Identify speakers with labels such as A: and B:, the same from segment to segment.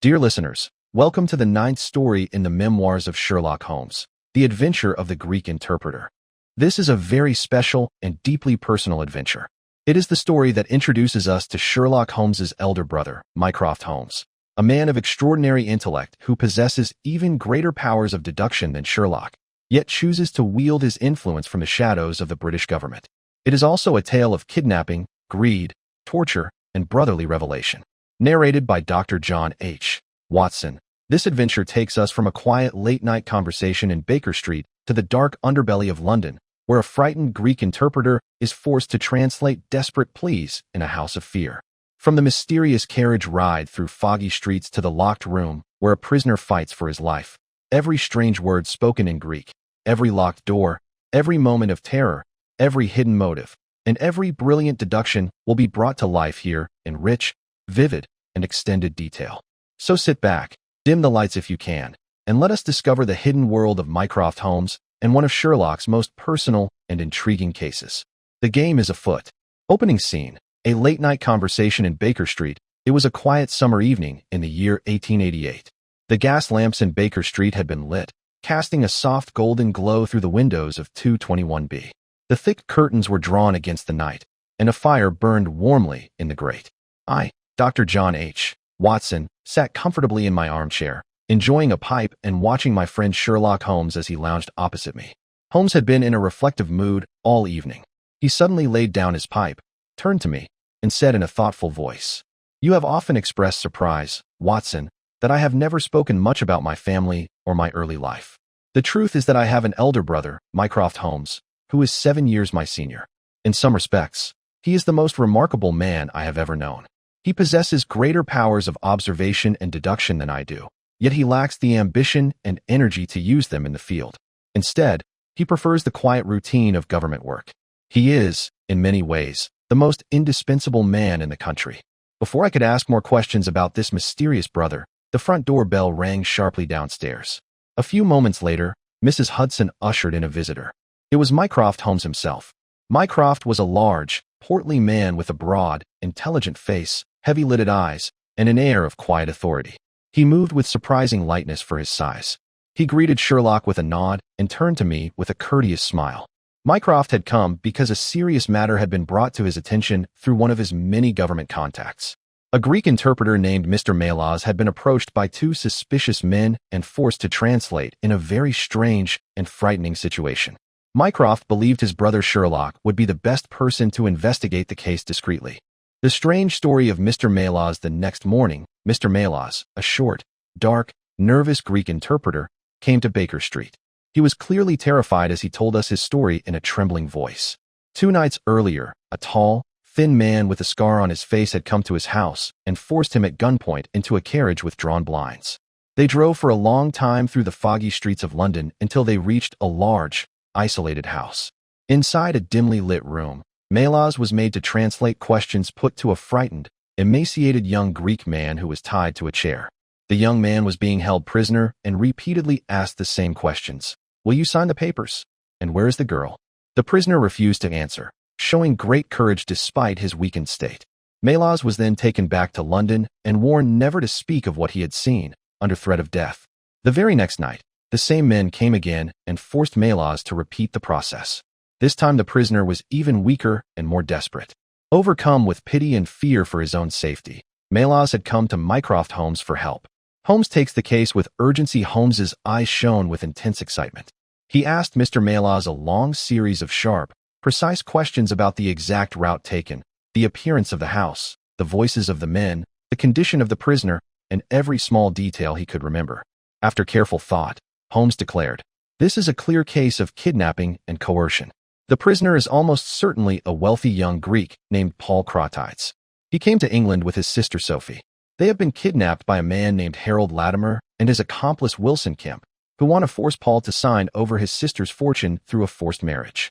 A: Dear listeners, welcome to the ninth story in the Memoirs of Sherlock Holmes, The Adventure of the Greek Interpreter. This is a very special and deeply personal adventure. It is the story that introduces us to Sherlock Holmes's elder brother, Mycroft Holmes, a man of extraordinary intellect who possesses even greater powers of deduction than Sherlock, yet chooses to wield his influence from the shadows of the British government. It is also a tale of kidnapping, greed, torture, and brotherly revelation. Narrated by Dr. John H. Watson, this adventure takes us from a quiet late-night conversation in Baker Street to the dark underbelly of London, where a frightened Greek interpreter is forced to translate desperate pleas in a house of fear. From the mysterious carriage ride through foggy streets to the locked room where a prisoner fights for his life, every strange word spoken in Greek, every locked door, every moment of terror, every hidden motive, and every brilliant deduction will be brought to life here in rich, vivid, and extended detail. So sit back, dim the lights if you can, and let us discover the hidden world of Mycroft Holmes and one of Sherlock's most personal and intriguing cases. The game is afoot. Opening scene, a late-night conversation in Baker Street. It was a quiet summer evening in the year 1888. The gas lamps in Baker Street had been lit, casting a soft golden glow through the windows of 221B. The thick curtains were drawn against the night, and a fire burned warmly in the grate. Dr. John H. Watson, sat comfortably in my armchair, enjoying a pipe and watching my friend Sherlock Holmes as he lounged opposite me. Holmes had been in a reflective mood all evening. He suddenly laid down his pipe, turned to me, and said in a thoughtful voice, "You have often expressed surprise, Watson, that I have never spoken much about my family or my early life. The truth is that I have an elder brother, Mycroft Holmes, who is 7 years my senior. In some respects, he is the most remarkable man I have ever known. He possesses greater powers of observation and deduction than I do, yet he lacks the ambition and energy to use them in the field. Instead, he prefers the quiet routine of government work. He is, in many ways, the most indispensable man in the country." Before I could ask more questions about this mysterious brother, the front door bell rang sharply downstairs. A few moments later, Mrs. Hudson ushered in a visitor. It was Mycroft Holmes himself. Mycroft was a large, portly man with a broad, intelligent face, heavy-lidded eyes, and an air of quiet authority. He moved with surprising lightness for his size. He greeted Sherlock with a nod and turned to me with a courteous smile. Mycroft had come because a serious matter had been brought to his attention through one of his many government contacts. A Greek interpreter named Mr. Melas had been approached by two suspicious men and forced to translate in a very strange and frightening situation. Mycroft believed his brother Sherlock would be the best person to investigate the case discreetly. The strange story of Mr. Melas. The next morning, Mr. Melas, a short, dark, nervous Greek interpreter, came to Baker Street. He was clearly terrified as he told us his story in a trembling voice. 2 nights earlier, a tall, thin man with a scar on his face had come to his house and forced him at gunpoint into a carriage with drawn blinds. They drove for a long time through the foggy streets of London until they reached a large, isolated house. Inside a dimly lit room, Melas was made to translate questions put to a frightened, emaciated young Greek man who was tied to a chair. The young man was being held prisoner and repeatedly asked the same questions. "Will you sign the papers? And where is the girl?" The prisoner refused to answer, showing great courage despite his weakened state. Melas was then taken back to London and warned never to speak of what he had seen, under threat of death. The very next night, the same men came again and forced Melas to repeat the process. This time the prisoner was even weaker and more desperate. Overcome with pity and fear for his own safety, Melas had come to Mycroft Holmes for help. Holmes takes the case with urgency. Holmes's eyes shone with intense excitement. He asked Mr. Melas a long series of sharp, precise questions about the exact route taken, the appearance of the house, the voices of the men, the condition of the prisoner, and every small detail he could remember. After careful thought, Holmes declared, "This is a clear case of kidnapping and coercion. The prisoner is almost certainly a wealthy young Greek named Paul Cratides. He came to England with his sister Sophie. They have been kidnapped by a man named Harold Latimer and his accomplice Wilson Kemp, who want to force Paul to sign over his sister's fortune through a forced marriage."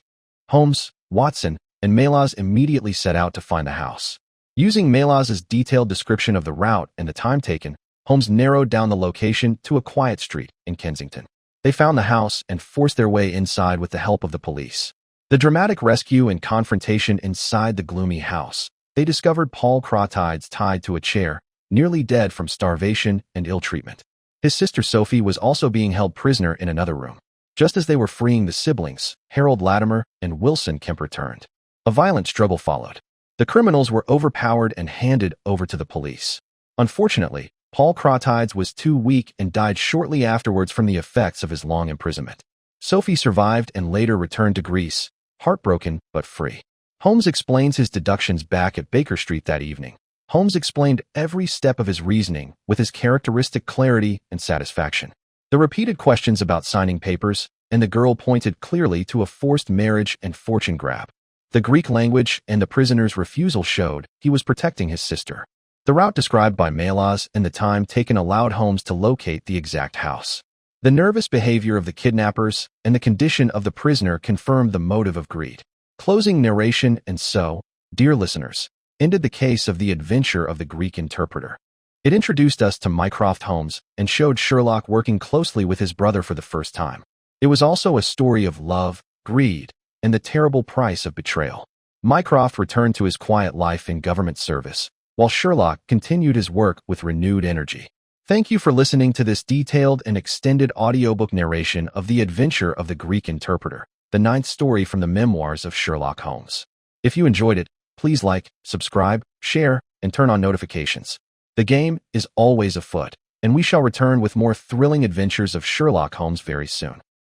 A: Holmes, Watson, and Melas immediately set out to find the house. Using Melas's detailed description of the route and the time taken, Holmes narrowed down the location to a quiet street in Kensington. They found the house and forced their way inside with the help of the police. The dramatic rescue and confrontation inside the gloomy house. They discovered Paul Cratides tied to a chair, nearly dead from starvation and ill treatment. His sister Sophie was also being held prisoner in another room. Just as they were freeing the siblings, Harold Latimer and Wilson Kemp returned. A violent struggle followed. The criminals were overpowered and handed over to the police. Unfortunately, Paul Crawtides was too weak and died shortly afterwards from the effects of his long imprisonment. Sophie survived and later returned to Greece, heartbroken but free. Holmes explains his deductions back at Baker Street that evening. Holmes explained every step of his reasoning with his characteristic clarity and satisfaction. The repeated questions about signing papers and the girl pointed clearly to a forced marriage and fortune grab. The Greek language and the prisoner's refusal showed he was protecting his sister. The route described by Melas and the time taken allowed Holmes to locate the exact house. The nervous behavior of the kidnappers and the condition of the prisoner confirmed the motive of greed. Closing narration and so, dear listeners, ended the case of the adventure of the Greek interpreter. It introduced us to Mycroft Holmes and showed Sherlock working closely with his brother for the first time. It was also a story of love, greed, and the terrible price of betrayal. Mycroft returned to his quiet life in government service, while Sherlock continued his work with renewed energy. Thank you for listening to this detailed and extended audiobook narration of The Adventure of the Greek Interpreter, the 9th story from the Memoirs of Sherlock Holmes. If you enjoyed it, please like, subscribe, share, and turn on notifications. The game is always afoot, and we shall return with more thrilling adventures of Sherlock Holmes very soon.